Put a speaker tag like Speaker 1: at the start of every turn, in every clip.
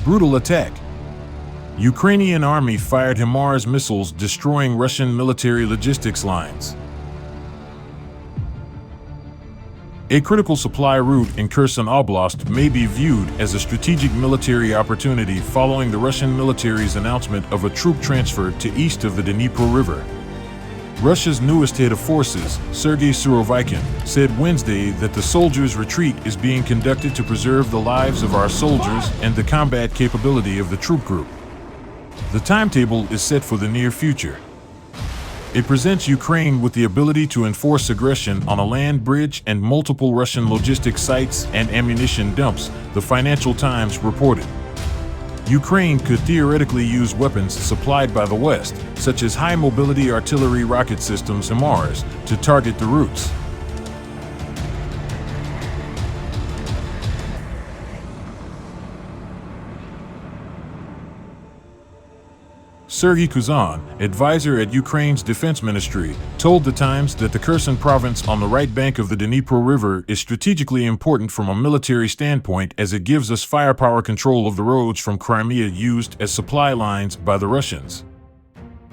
Speaker 1: Brutal attack. Ukrainian Army fired HIMARS missiles destroying Russian military logistics lines. A critical supply route in Kherson Oblast may be viewed as a strategic military opportunity following the Russian military's announcement of a troop transfer to east of the Dnipro River. Russia's newest head of forces, Sergei Surovikin, said Wednesday that the soldiers' retreat is being conducted to preserve the lives of our soldiers and the combat capability of the troop group. The timetable is set for the near future. It presents Ukraine with the ability to enforce aggression on a land bridge and multiple Russian logistics sites and ammunition dumps, the Financial Times reported. Ukraine could theoretically use weapons supplied by the West, such as high-mobility artillery rocket systems HIMARS, to target the routes. Sergei Kuzan, advisor at Ukraine's defense ministry, told the Times that the Kherson province on the right bank of the Dnipro River is strategically important from a military standpoint as it gives us firepower control of the roads from Crimea used as supply lines by the Russians.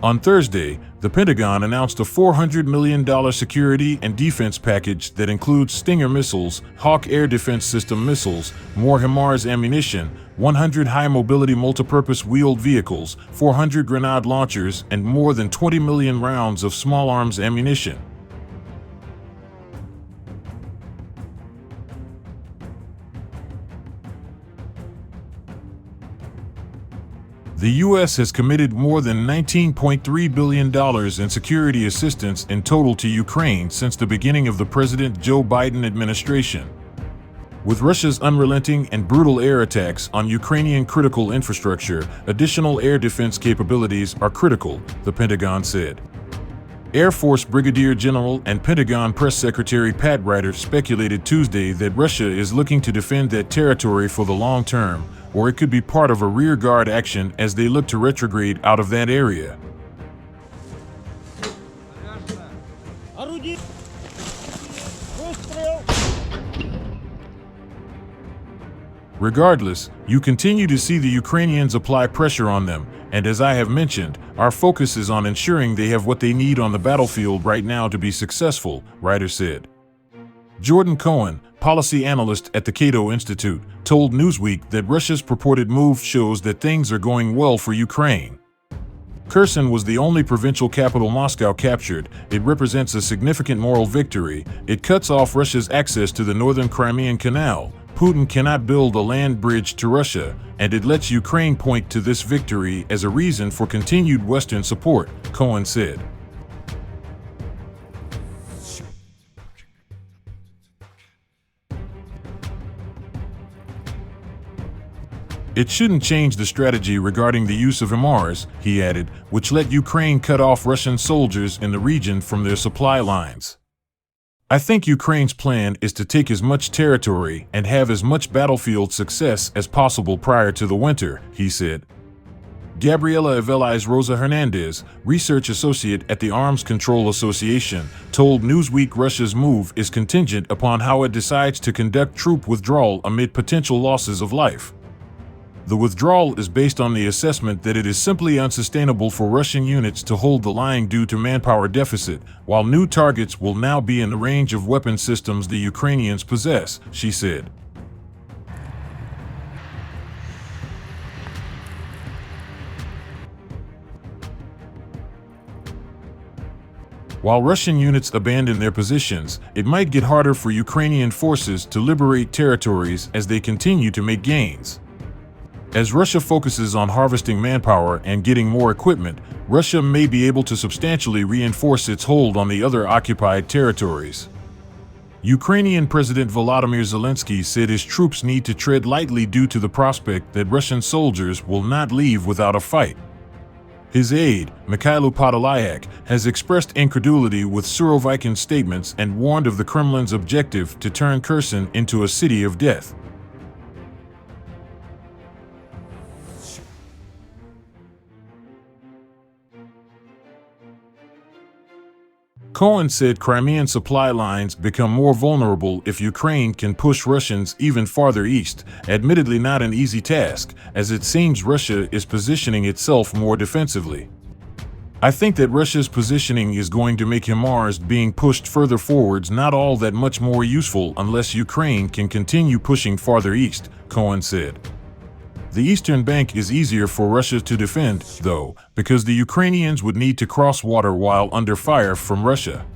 Speaker 1: On Thursday, the Pentagon announced a $400 million security and defense package that includes Stinger missiles, Hawk air defense system missiles, more HIMARS ammunition, 100 high-mobility multipurpose wheeled vehicles, 400 grenade launchers, and more than 20 million rounds of small arms ammunition. The U.S. has committed more than $19.3 billion in security assistance in total to Ukraine since the beginning of the President Joe Biden administration. With Russia's unrelenting and brutal air attacks on Ukrainian critical infrastructure, additional air defense capabilities are critical, the Pentagon said. Air Force Brigadier General and Pentagon Press Secretary Pat Ryder speculated Tuesday that Russia is looking to defend that territory for the long term, or it could be part of a rearguard action as they look to retrograde out of that area. Regardless, you continue to see the Ukrainians apply pressure on them, and as I have mentioned, our focus is on ensuring they have what they need on the battlefield right now to be successful, Ryder said. Jordan Cohen, policy analyst at the Cato Institute, told Newsweek that Russia's purported move shows that things are going well for Ukraine. Kherson was the only provincial capital Moscow captured. It represents a significant moral victory. It cuts off Russia's access to the northern Crimean Canal. Putin cannot build a land bridge to Russia, and it lets Ukraine point to this victory as a reason for continued Western support, Cohen said. It shouldn't change the strategy regarding the use of HIMARS, he added, which let Ukraine cut off Russian soldiers in the region from their supply lines. I think Ukraine's plan is to take as much territory and have as much battlefield success as possible prior to the winter, he said. Gabriela Evelais Rosa Hernandez, research associate at the Arms Control Association, told Newsweek Russia's move is contingent upon how it decides to conduct troop withdrawal amid potential losses of life. The withdrawal is based on the assessment that it is simply unsustainable for Russian units to hold the line due to manpower deficit, while new targets will now be in the range of weapon systems the Ukrainians possess, she said. While Russian units abandon their positions, it might get harder for Ukrainian forces to liberate territories as they continue to make gains. As Russia focuses on harvesting manpower and getting more equipment, Russia may be able to substantially reinforce its hold on the other occupied territories. Ukrainian President Volodymyr Zelensky said his troops need to tread lightly due to the prospect that Russian soldiers will not leave without a fight. His aide, Mikhailo Podolyak, has expressed incredulity with Surovikin's statements and warned of the Kremlin's objective to turn Kherson into a city of death. Cohen said Crimean supply lines become more vulnerable if Ukraine can push Russians even farther east, admittedly not an easy task, as it seems Russia is positioning itself more defensively. I think that Russia's positioning is going to make HIMARS being pushed further forwards not all that much more useful unless Ukraine can continue pushing farther east, Cohen said. The eastern bank is easier for Russia to defend, though, because the Ukrainians would need to cross water while under fire from Russia.